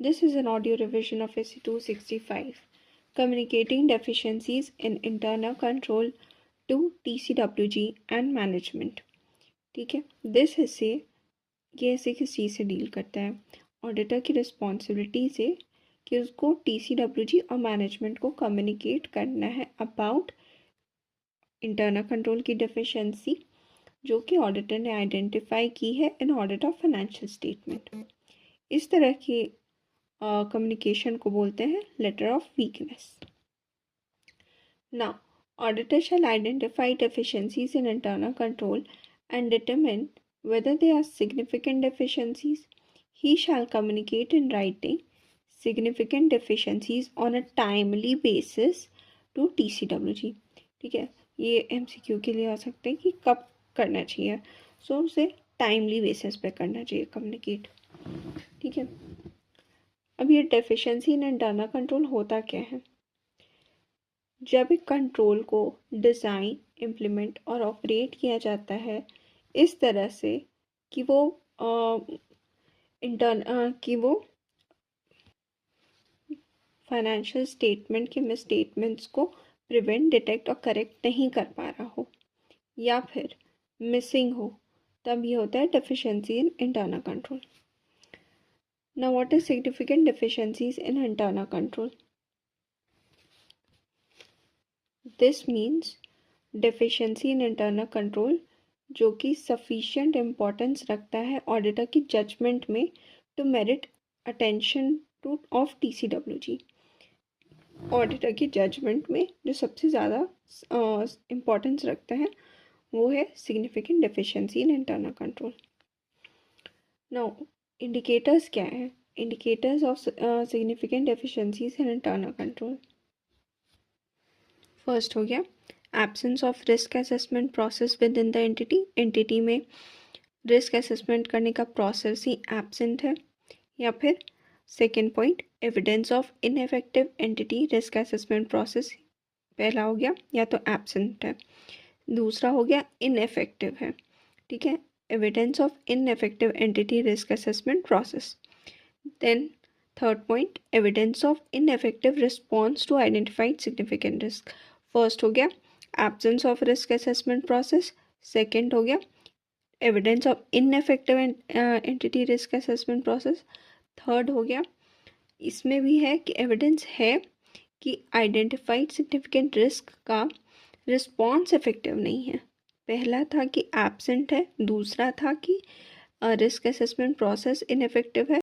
This is an audio revision of SC 265, Communicating Deficiencies in Internal Control to TCWG and Management. ठीक है, this हिस्से ये ऐसे किस चीज़ से डील करता है, ऑडिटर की रिस्पॉन्सिबिलिटी से कि उसको TCWG और मैनेजमेंट को कम्युनिकेट करना है अबाउट इंटरनल कंट्रोल की डेफिशिएंसी जो कि ऑडिटर ने आइडेंटिफाई की है in audit of financial statement. इस तरह की कम्युनिकेशन को बोलते हैं letter of weakness. Now auditor shall identify deficiencies in internal control and determine whether they are significant deficiencies. He shall communicate in writing significant deficiencies on a timely basis to TCWG। ठीक है, ये MCQ के लिए आ सकते हैं कि कब करना चाहिए, सो उसे टाइमली बेसिस पे करना चाहिए कम्युनिकेट। ठीक है, अब ये डेफिशिएंसी इन इंटरनल कंट्रोल होता क्या है? जब एक कंट्रोल को डिज़ाइन, इम्प्लीमेंट और ऑपरेट किया जाता है इस तरह से कि वो फाइनेंशियल स्टेटमेंट के मिसस्टेटमेंट्स को प्रिवेंट, डिटेक्ट और करेक्ट नहीं कर पा रहा हो या फिर मिसिंग हो, तब ये होता है deficiency in internal control. Now what is significant deficiencies in internal control? This means deficiency in internal control जो कि सफिशिएंट इम्पोर्टेंस रखता है ऑडिटर की जजमेंट में to merit attention to of TCWG। Auditor की जजमेंट में जो सबसे ज़्यादा इम्पोर्टेंस रखता है वो है significant deficiency in internal control. Now indicators क्या है? Indicators of significant deficiencies in internal control. First हो गया absence of risk assessment process within the entity में रिस्क असेसमेंट करने का प्रोसेस ही एब्सेंट है। या फिर second point evidence of ineffective entity risk assessment process, पहला हो गया या तो एब्सेंट है, दूसरा हो गया इनएफेक्टिव है। ठीक है, evidence of ineffective entity risk assessment process. Then third point evidence of ineffective response to identified significant risk. First हो गया absence of risk assessment process, second हो गया evidence of ineffective entity risk assessment process, third हो गया इसमें भी है कि एविडेंस है कि आइडेंटिफाइड सिग्निफिकेंट रिस्क का रिस्पॉन्स इफेक्टिव नहीं है। पहला था कि एब्सेंट है, दूसरा था कि रिस्क असेसमेंट प्रोसेस इनएफेक्टिव है,